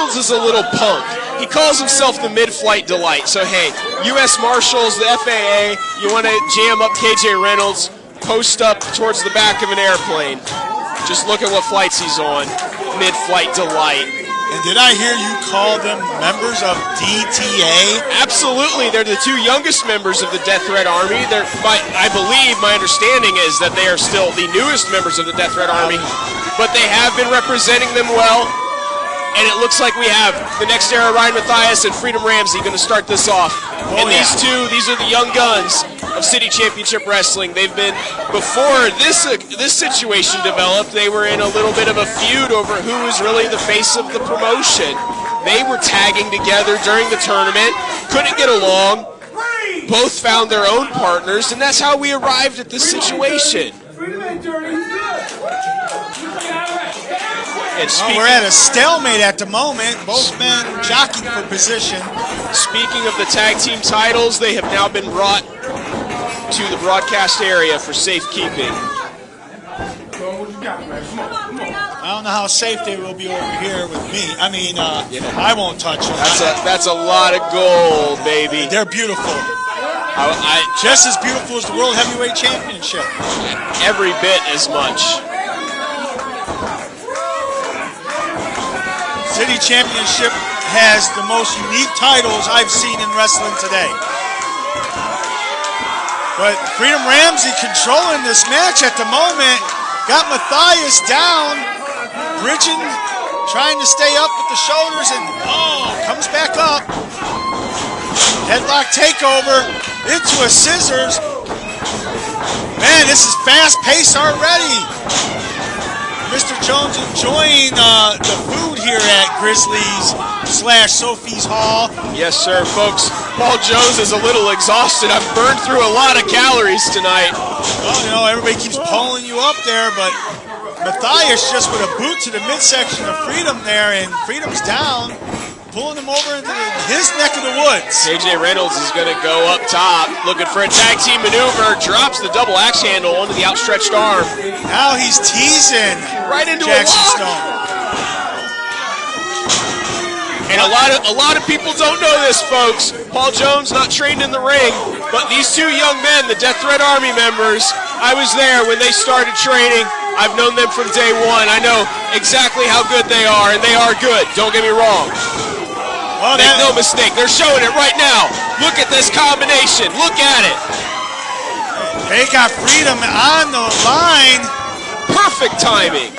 Reynolds is a little punk. He calls himself the mid-flight delight. So, hey, U.S. Marshals, the FAA, you want to jam up KJ Reynolds, post up towards the back of an airplane. Just look at what flights he's on. Mid-flight delight. And did I hear you call them members of DTA? Absolutely. They're the two youngest members of the Death Threat Army. I believe, my understanding is that they are still the newest members of the Death Threat Army, but they have been representing them well. And it looks like we have the next era, Ryan Matthias and Freedom Ramsey, going to start this off. And these are the young guns of City Championship Wrestling. They've been, before this situation developed, they were in a little bit of a feud over who was really the face of the promotion. They were tagging together during the tournament, couldn't get along, both found their own partners, and that's how we arrived at this situation. We're at a stalemate at the moment, both men jockeying for position. Speaking of the tag team titles, they have now been brought to the broadcast area for safekeeping. I don't know how safe they will be over here with me. I mean, I won't touch them. That's a lot of gold, baby. They're beautiful. Just as beautiful as the World Heavyweight Championship. Every bit as much. City Championship has the most unique titles I've seen in wrestling today. But Freedom Ramsey controlling this match at the moment. Got Matthias down, bridging, trying to stay up with the shoulders, and comes back up. Headlock takeover into a scissors. Man, this is fast paced already. Mr. Jones enjoying the food here at Grizzlies / Sophie's Hall. Yes, sir, folks. Paul Jones is a little exhausted. I've burned through a lot of calories tonight. Well, you know, everybody keeps pulling you up there, but Matthias just with a boot to the midsection of Freedom there, and Freedom's down, pulling him over into his neck of the woods. KJ Reynolds is going to go up top, looking for a tag team maneuver, drops the double axe handle onto the outstretched arm. Now he's teasing right into Jackson a lock. Stone. And a lot of people don't know this, folks. Paul Jones not trained in the ring, but these two young men, the Death Threat Army members, I was there when they started training. I've known them from day one. I know exactly how good they are, and they are good. Don't get me wrong. Well, make no mistake, they're showing it right now. Look at this combination. Look at it. They got Freedom on the line. Perfect timing.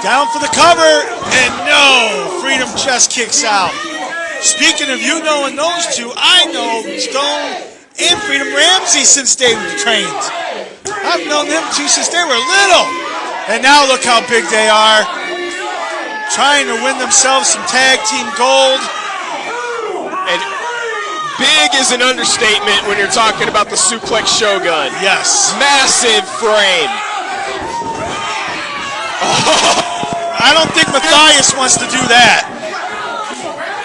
Down for the cover, and no, Freedom just kicks out. Speaking of you knowing those two, I know Stone and Freedom Ramsey since they were trained. I've known them two since they were little. And now look how big they are. Trying to win themselves some tag team gold. And big is an understatement when you're talking about the Suplex Shogun. Yes. Massive frame. I don't think Matthias wants to do that.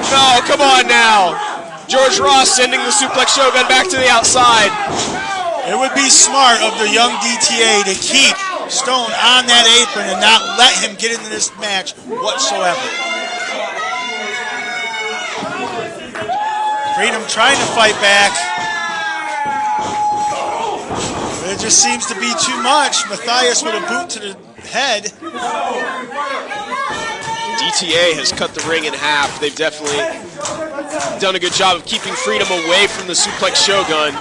No, come on now. George Ross sending the Suplex Shogun back to the outside. It would be smart of the young DTA to keep Stone on that apron and not let him get into this match whatsoever. Freedom trying to fight back. But it just seems to be too much. Matthias with a boot to the head. DTA has cut the ring in half. They've definitely done a good job of keeping Freedom away from the Suplex Shogun.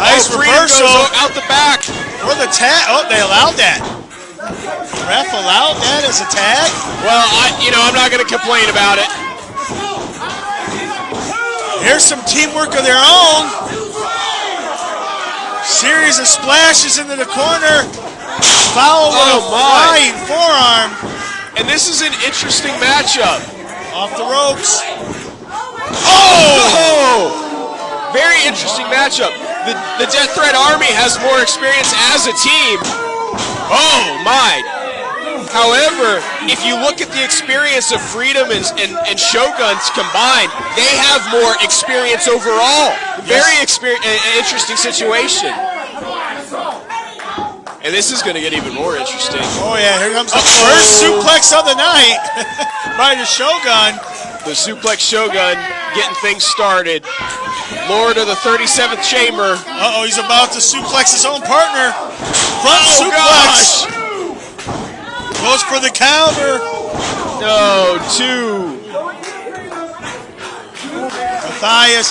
Nice reversal out the back. For the tag. Oh, they allowed that. The ref allowed that as a tag? Well, I'm not going to complain about it. Here's some teamwork of their own. Series of splashes into the corner. Foul with a flying forearm. And this is an interesting matchup. Off the ropes. Oh! Very interesting matchup. The Death Threat Army has more experience as a team. Oh, my. However, if you look at the experience of Freedom and Shoguns combined, they have more experience overall. Very interesting situation. And this is going to get even more interesting. Oh, yeah, here comes the first suplex of the night by the Shogun. The suplex Shogun getting things started. Lord of the 37th chamber. Uh-oh, he's about to suplex his own partner. Front suplex. Gosh. Goes for the counter. No, 2. Matthias,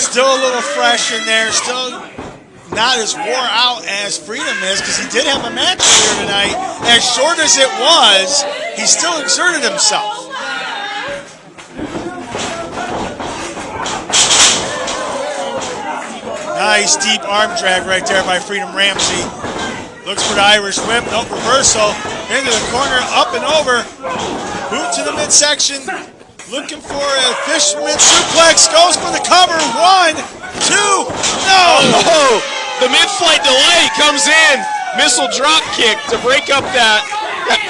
still a little fresh in there, still not as wore out as Freedom is, because he did have a match earlier tonight. As short as it was, he still exerted himself. Nice deep arm drag right there by Freedom Ramsey. Looks for the Irish whip, nope, reversal. Into the corner, up and over. Boot to the midsection. Looking for a fisherman suplex, goes for the cover. 1, 2, no! Oh, the mid-flight delay comes in. Missile drop kick to break up that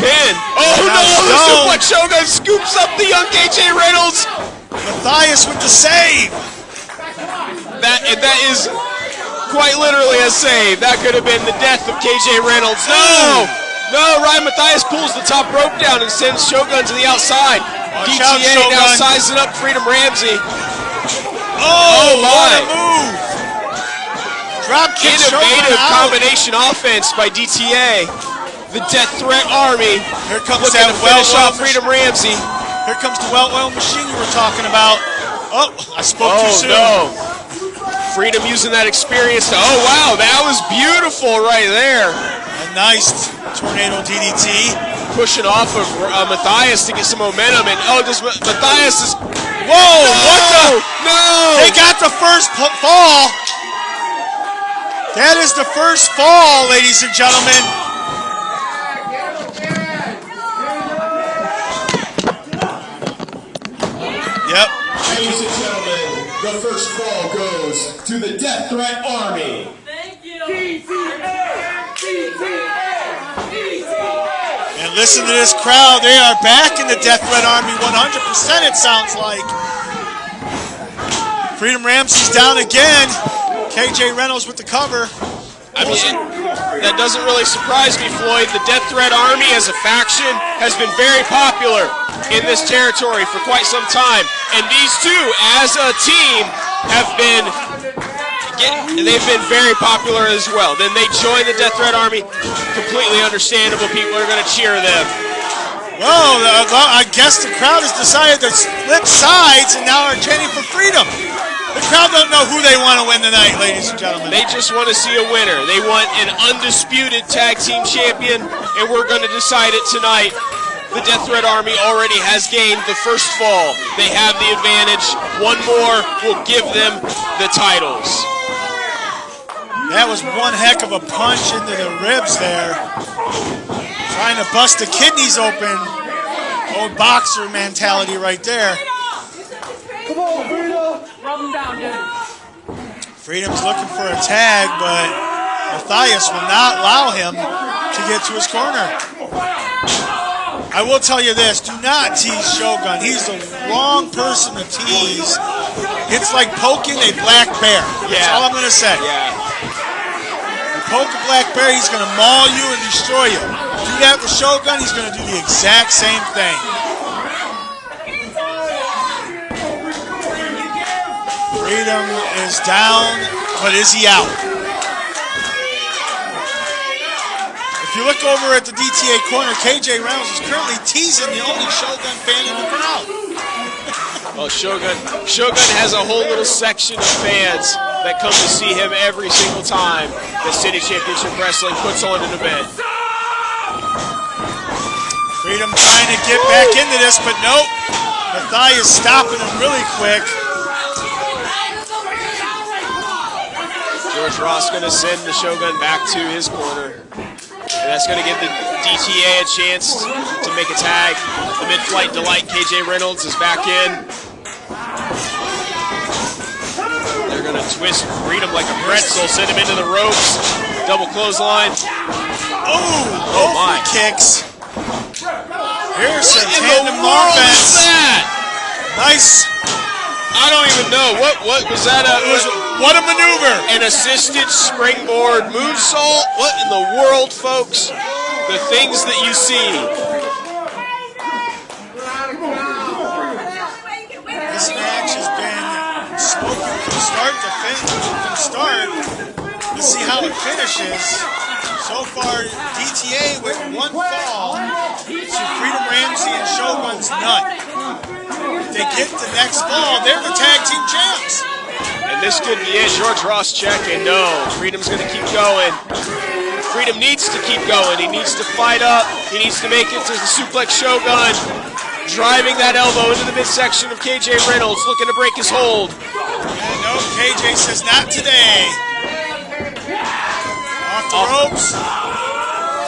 pin. Oh no, the suplex Shogun scoops up the young KJ Reynolds. Matthias with the save. That is quite literally a save. That could have been the death of KJ Reynolds. No, Ryan Matthias pulls the top rope down and sends Shogun to the outside. DTA now sizing up Freedom Ramsey. Oh what a move! Drop kick. Innovative combination offense by DTA. The Death Threat Army. Here comes looking to finish off Freedom Ramsey. Here comes the well-oiled machine you were talking about. Oh, I spoke too soon. No. Freedom using that experience to, oh wow, that was beautiful right there. A nice tornado DDT. Pushing off of Matthias to get some momentum, and Matthias is, whoa, what the? No! They got the first fall. That is the first fall, ladies and gentlemen. Yep. Ladies and gentlemen, the first fall goes to the Death Threat Army. Thank you. And listen to this crowd. They are back in the Death Threat Army 100%, it sounds like. Freedom Ramsey's down again. KJ Reynolds with the cover. I mean, that doesn't really surprise me, Floyd. The Death Threat Army as a faction has been very popular in this territory for quite some time. And these two, as a team, they've been very popular as well. Then they join the Death Threat Army. Completely understandable. People are going to cheer them. Well, I guess the crowd has decided to flip sides and now are chanting for freedom. The crowd don't know who they want to win tonight, ladies and gentlemen. They just want to see a winner. They want an undisputed tag team champion, and we're going to decide it tonight. The Death Threat Army already has gained the first fall. They have the advantage. One more will give them the titles. That was one heck of a punch into the ribs there. Trying to bust the kidneys open. Old boxer mentality right there. Come on, Freedom. Rub him down, dude. Freedom's looking for a tag, but Matthias will not allow him to get to his corner. I will tell you this, do not tease Shogun. He's the wrong person to tease. It's like poking a black bear. That's all I'm going to say. Yeah. You poke a black bear, he's going to maul you and destroy you. Do that with Shogun, he's going to do the exact same thing. Freedom is down, but is he out? If you look over at the DTA corner, KJ Reynolds is currently teasing the only Shogun fan in the crowd. Well, Shogun has a whole little section of fans that come to see him every single time the City Championship Wrestling puts on an event. Freedom trying to get back into this, but nope. Matthias stopping him really quick. George Ross going to send the Shogun back to his corner. And that's going to give the DTA a chance to make a tag. The mid-flight delight, KJ Reynolds, is back in. They're going to twist Freedom like a pretzel, send him into the ropes. Double clothesline. Oh my kicks. Here's some tandem offense. What is that? Nice. I don't even know. What was that? What a maneuver. An assisted springboard moonsault. What in the world, folks? The things that you see. This match has been smoking from start to finish. From start, let's see how it finishes. So far, DTA with one fall to Freedom Ramsey and Shogun's none. If they get the next fall, they're the tag team champs. And this could be it. George Ross checking. No, Freedom's going to keep going. Freedom needs to keep going. He needs to fight up. He needs to make it to the suplex Shogun. Driving that elbow into the midsection of KJ Reynolds, looking to break his hold. And no, KJ says not today. Off the ropes.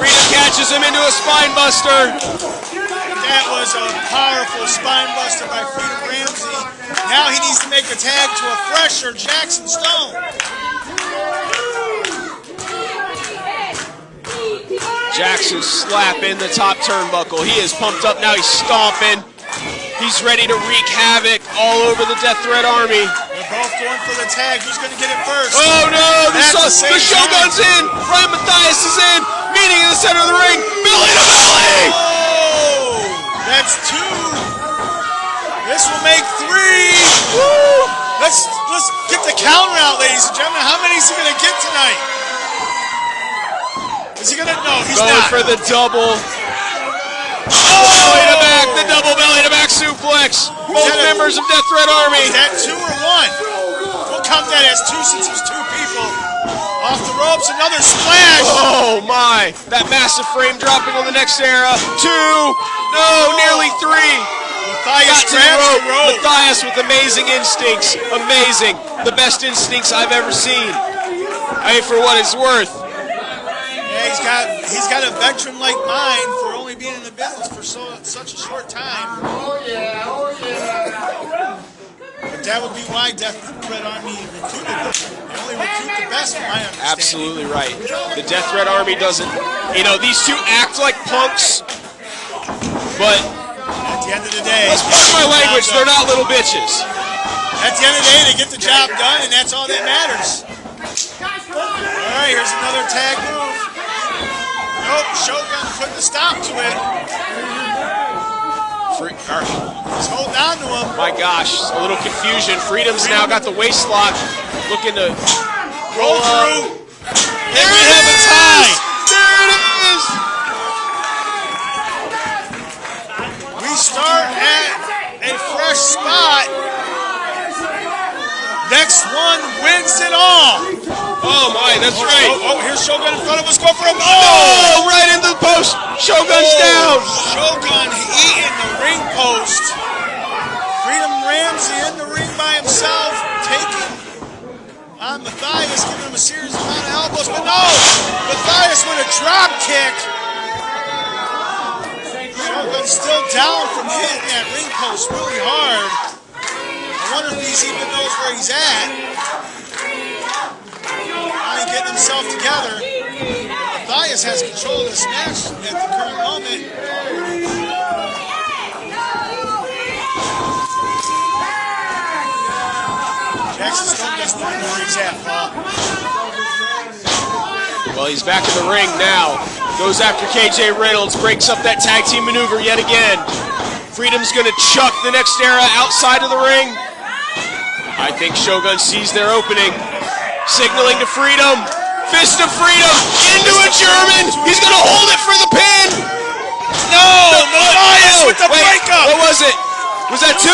Freedom catches him into a spine buster. That was a powerful spine buster by Freedom Ramsey. Now he needs to make a tag to a fresher Jackson Stone. Jackson slapping the top turnbuckle. He is pumped up now. He's stomping. He's ready to wreak havoc all over the Death Threat Army. They're both going for the tag. Who's going to get it first? Oh no! The Shogun's in. Ryan Matthias is in. Meeting in the center of the ring. Belly to belly. Oh, that's two. This will make three. Woo. Let's get the counter out, ladies and gentlemen. How many is he going to get tonight? Is he going to? No, he's going not. For the double. Belly to back, the double belly to back suplex. Both members of Death Threat Army. Is that two or one? We'll count that as two since it's two people. Off the ropes, another splash. Oh my, that massive frame dropping on the next era. Two, no, nearly three. Matthias grabs the rope. Matthias with amazing instincts. Amazing. The best instincts I've ever seen. I mean, for what it's worth. Yeah, he's got a veteran-like mind for only being in the business for such a short time. Oh yeah. But that would be why Death Threat Army recruited them. They only recruit the best, from my understanding. Absolutely right. The Death Threat Army doesn't, these two act like punks, but at the end of the day, let's pardon my language, they're not little bitches. At the end of the day, they get the job done, and that's all that matters. All right, here's another tag move. Nope, Shogun putting a stop to it. He's holding on to him. My gosh, a little confusion. Freedom's now got the waist lock, looking to roll through. There we have a tie. There it is. We start at a fresh spot. Next one wins it all. Oh my, that's right. Oh, here's Shogun in front of us. Go for him. Oh, right into the post. Shogun's down. Shogun eating the ring post. Freedom Ramsey in the ring by himself, taking on Matthias, giving him a serious amount of elbows. But no, Matthias with a drop kick. Shogun's still down from hitting that ring post really hard. I wonder if he even knows where he's at. Finally getting himself together. Matthias has control of this match at the current moment. Jackson Stone just wondering where he's at, Paul. Well, he's back in the ring now. Goes after KJ Reynolds, breaks up that tag team maneuver yet again. Freedom's going to chuck the next era outside of the ring. I think Shogun sees their opening. Signaling to Freedom. Fist of Freedom into a German. He's going to hold it for the pin. No, Matthias with the breakup. What was it? Was that two?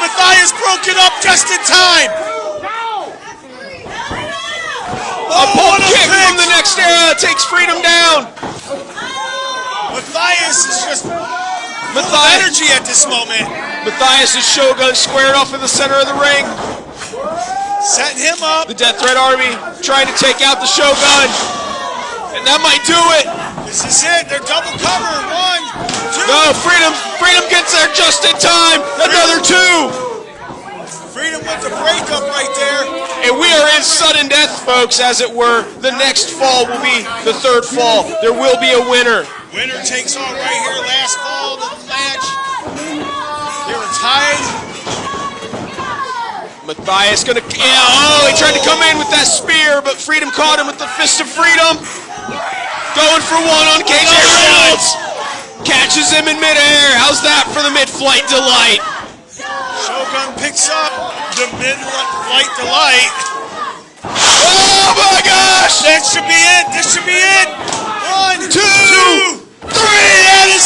Matthias broke it up just in time. A pull kick from the next era takes Freedom down. Matthias is just full of energy at this moment. Matthias is Shogun squared off in the center of the ring. Setting him up. The Death Threat Army trying to take out the Shogun. And that might do it. This is it. They're double cover. One, two. No, Freedom gets there just in time. Another two. Freedom with the breakup right there. And we are in sudden death, folks, as it were. The next fall will be the third fall. There will be a winner. Winner takes all right here. Last fall of the match. They were tied. Matthias gonna, oh, he tried to come in with that spear, but Freedom caught him with the Fist of Freedom. Going for one on KJ Reynolds. Catches him in midair. How's that for the mid-flight delight? Shogun picks up the mid-flight delight. Oh my gosh! That should be it. This should be it. 1, 2, 3. That is